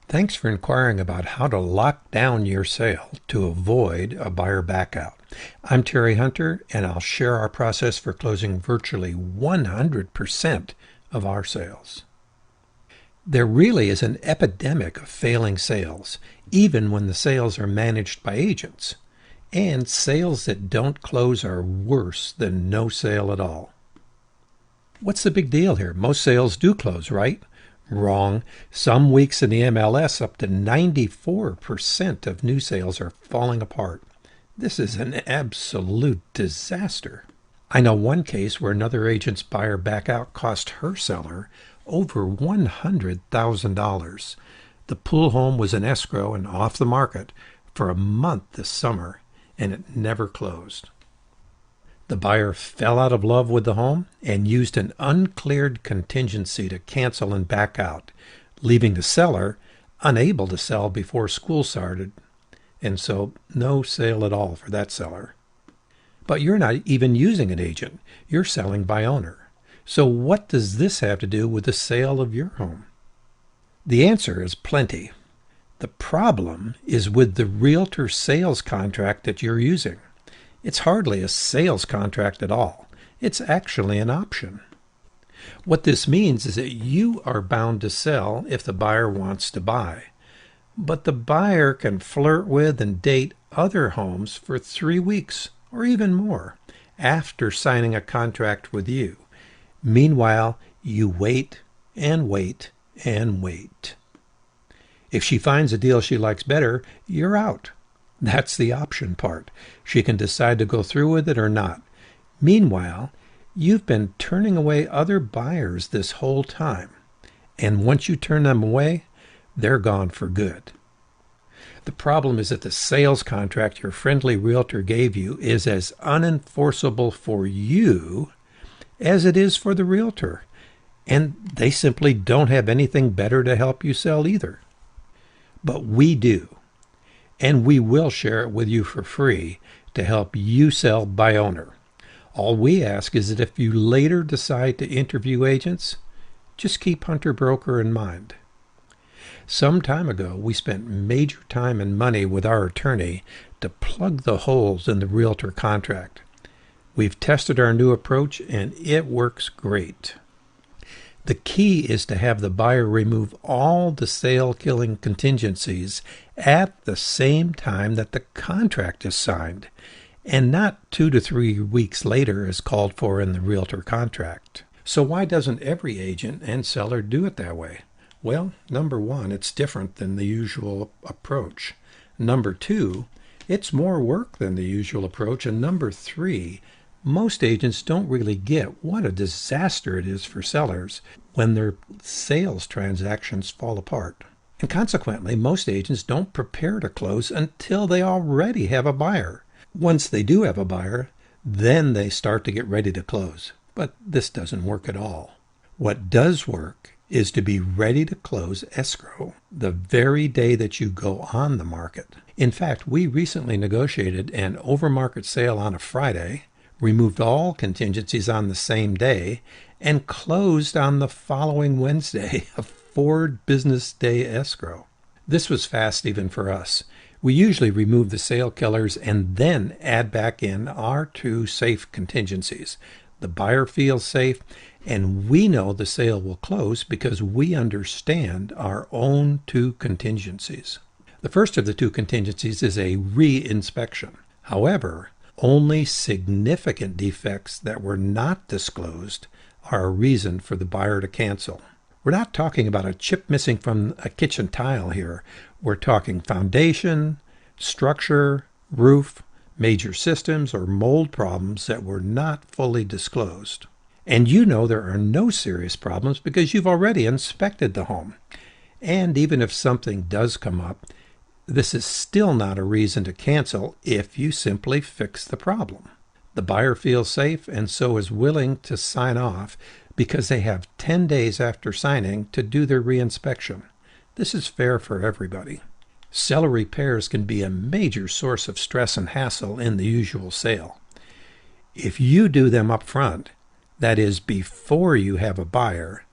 Thanks for inquiring about how to lock down your sale to avoid a buyer backout. I'm Terry Hunter, and I'll share our process for closing virtually 100% of our sales. There really is an epidemic of failing sales, even when the sales are managed by agents. And sales that don't close are worse than no sale at all. What's the big deal here? Most sales do close, right? Wrong. Some weeks in the MLS, up to 94% of new sales are falling apart. This is an absolute disaster. I know one case where another agent's buyer backout cost her seller over $100,000. The pool home was in escrow and off the market for a month this summer, and it never closed. The buyer fell out of love with the home and used an uncleared contingency to cancel and back out, leaving the seller unable to sell before school started, and so no sale at all for that seller. But you're not even using an agent. You're selling by owner. So what does this have to do with the sale of your home? The answer is plenty. The problem is with the realtor sales contract that you're using. It's hardly a sales contract at all. It's actually an option. What this means is that you are bound to sell if the buyer wants to buy. But the buyer can flirt with and date other homes for 3 weeks or even more after signing a contract with you. Meanwhile, you wait and wait and wait. If she finds a deal she likes better, you're out. That's the option part. She can decide to go through with it or not. Meanwhile, you've been turning away other buyers this whole time. And once you turn them away, they're gone for good. The problem is that the sales contract your friendly realtor gave you is as unenforceable for you as it is for the realtor. And they simply don't have anything better to help you sell either. But we do. And we will share it with you for free to help you sell by owner. All we ask is that if you later decide to interview agents, just keep Hunter Broker in mind. Some time ago, we spent major time and money with our attorney to plug the holes in the realtor contract. We've tested our new approach, and it works great. The key is to have the buyer remove all the sale-killing contingencies at the same time that the contract is signed, and not 2 to 3 weeks later as called for in the realtor contract. So why doesn't every agent and seller do it that way? Well, number one, it's different than the usual approach. Number two, it's more work than the usual approach. And number three, most agents don't really get what a disaster it is for sellers when their sales transactions fall apart. And consequently, most agents don't prepare to close until they already have a buyer. Once they do have a buyer, then they start to get ready to close. But this doesn't work at all. What does work is to be ready to close escrow the very day that you go on the market. In fact, we recently negotiated an overmarket sale on a Friday, removed all contingencies on the same day, and closed on the following Wednesday, a 4-business day escrow. This was fast even for us. We usually remove the sale killers and then add back in our 2 safe contingencies. The buyer feels safe, and we know the sale will close because we understand our own 2 contingencies. The first of the 2 contingencies is a re-inspection. However, only significant defects that were not disclosed are a reason for the buyer to cancel. We're not talking about a chip missing from a kitchen tile here. We're talking foundation, structure, roof, major systems, or mold problems that were not fully disclosed. And you know there are no serious problems because you've already inspected the home. And even if something does come up, this is still not a reason to cancel if you simply fix the problem. The buyer feels safe and so is willing to sign off because they have 10 days after signing to do their reinspection. This is fair for everybody. Seller repairs can be a major source of stress and hassle in the usual sale. If you do them up front, that is before you have a buyer,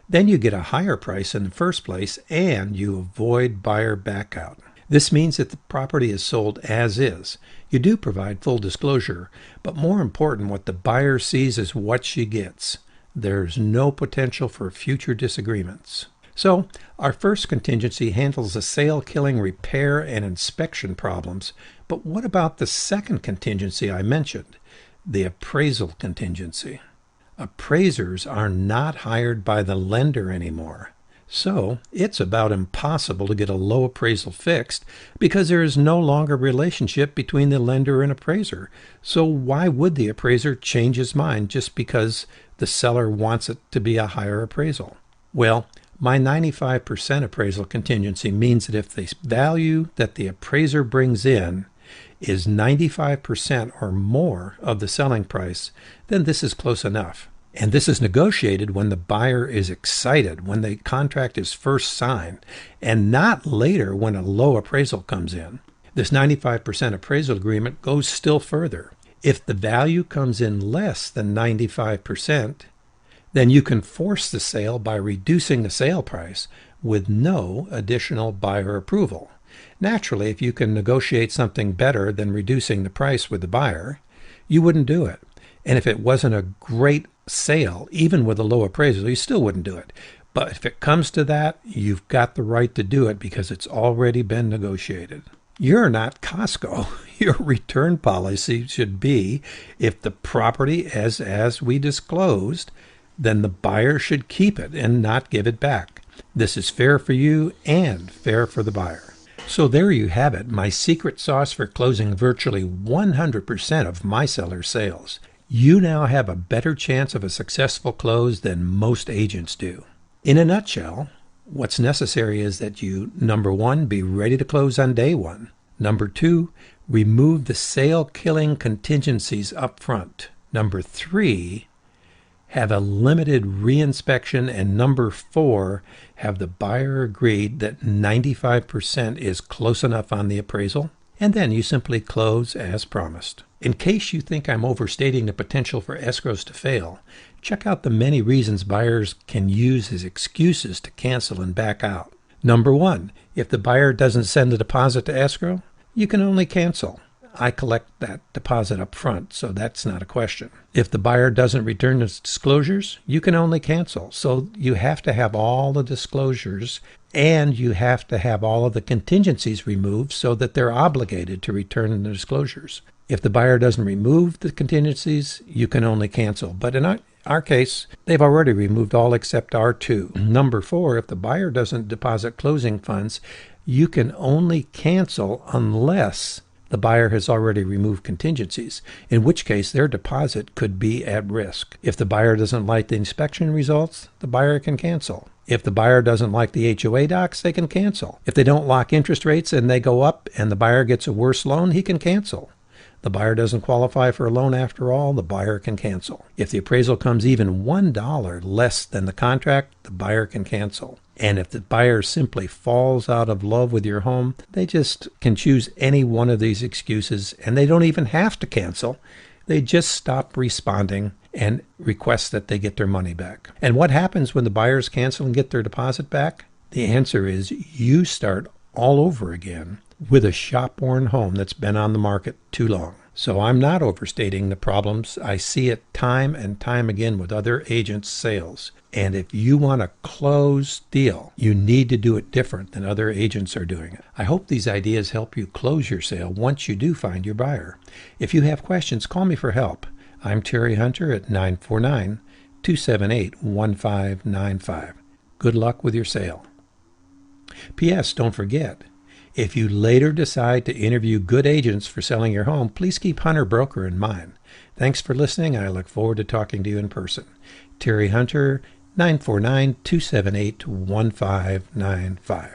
Then you get a higher price in the first place and you avoid buyer backout. This means that the property is sold as is. You do provide full disclosure, but more important, what the buyer sees is what she gets. There's no potential for future disagreements. So, our first contingency handles the sale-killing repair and inspection problems, but what about the second contingency I mentioned, the appraisal contingency? Appraisers are not hired by the lender anymore. So, it's about impossible to get a low appraisal fixed because there is no longer a relationship between the lender and appraiser. So why would the appraiser change his mind just because the seller wants it to be a higher appraisal? Well, my 95% appraisal contingency means that if the value that the appraiser brings in is 95% or more of the selling price, then this is close enough. And this is negotiated when the buyer is excited, when the contract is first signed, and not later when a low appraisal comes in. This 95% appraisal agreement goes still further. If the value comes in less than 95%, then you can force the sale by reducing the sale price with no additional buyer approval. Naturally, if you can negotiate something better than reducing the price with the buyer, you wouldn't do it. And if it wasn't a great sale, even with a low appraisal, you still wouldn't do it. But if it comes to that, you've got the right to do it because it's already been negotiated. You're not Costco. Your return policy should be, if the property is as we disclosed, then the buyer should keep it and not give it back. This is fair for you and fair for the buyer. So there you have it, my secret sauce for closing virtually 100% of my sellers' sales. You now have a better chance of a successful close than most agents do. In a nutshell, what's necessary is that you, number one, be ready to close on day one. Number two, remove the sale-killing contingencies up front. Number three, have a limited reinspection. And number four, have the buyer agreed that 95% is close enough on the appraisal. And then you simply close as promised. In case you think I'm overstating the potential for escrows to fail, check out the many reasons buyers can use as excuses to cancel and back out. Number one, if the buyer doesn't send the deposit to escrow, you can only cancel. I collect that deposit up front, so that's not a question. If the buyer doesn't return his disclosures, you can only cancel. So you have to have all the disclosures and you have to have all of the contingencies removed so that they're obligated to return the disclosures. If the buyer doesn't remove the contingencies, you can only cancel. But in our case, they've already removed all except R2. Number four, if the buyer doesn't deposit closing funds, you can only cancel unless the buyer has already removed contingencies, in which case their deposit could be at risk. If the buyer doesn't like the inspection results, the buyer can cancel. If the buyer doesn't like the HOA docs, they can cancel. If they don't lock interest rates and they go up and the buyer gets a worse loan, he can cancel. The buyer doesn't qualify for a loan after all, the buyer can cancel. If the appraisal comes even $1 less than the contract, the buyer can cancel. And if the buyer simply falls out of love with your home, they just can choose any one of these excuses and they don't even have to cancel. They just stop responding and request that they get their money back. And what happens when the buyers cancel and get their deposit back? The answer is you start all over again with a shop-worn home that's been on the market too long. So I'm not overstating the problems. I see it time and time again with other agents' sales. And if you want a closed deal, you need to do it different than other agents are doing it. I hope these ideas help you close your sale once you do find your buyer. If you have questions, call me for help. I'm Terry Hunter at 949-278-1595. Good luck with your sale. P.S. Don't forget, if you later decide to interview good agents for selling your home, please keep Hunter Broker in mind. Thanks for listening. I look forward to talking to you in person. Terry Hunter, 949-278-1595.